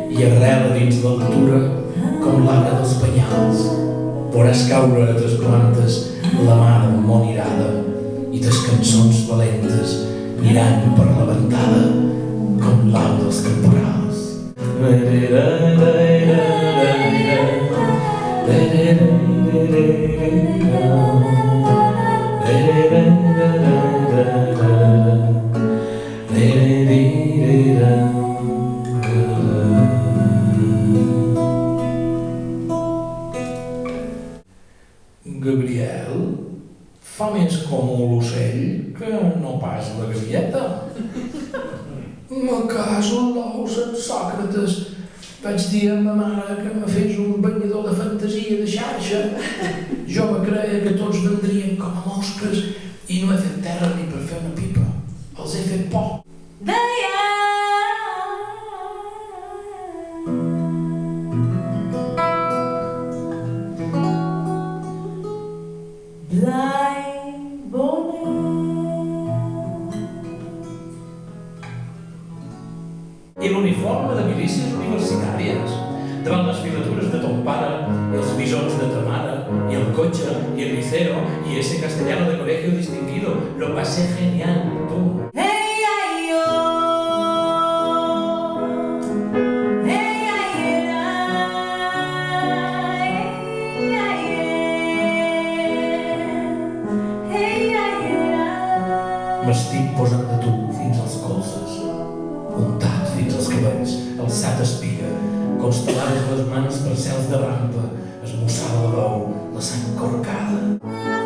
i arrela dins l'altura com l'arbre dels penyals. Veuràs caure a tes plantes la mà del món irada i tes cançons valentes mirant per la ventada com l'au dels temporals. Gabriel fa més com l'ocell que no pas la gavieta. Me caso en l'ou sense Sòcrates. Vaig dir a ma mare que me fes un banyador de fantasia de xarxa. Jo me creia que tots vendrien com a mosques i no he fet terra ni per fer una pipa. Els he fet por. I l'uniforme de milícies universitàries, davant les filatures de ton pare, i els bisons de ta mare, i el cotxe, i el liceo, y ese castellano de colegio distinguido, lo pasé genial, tú. M'estic posant de tu fins als colzes, muntat fins als cabells, alçat espiga, constel·lades les mans per cels de rampa, esmussada la veu, la sang corcada.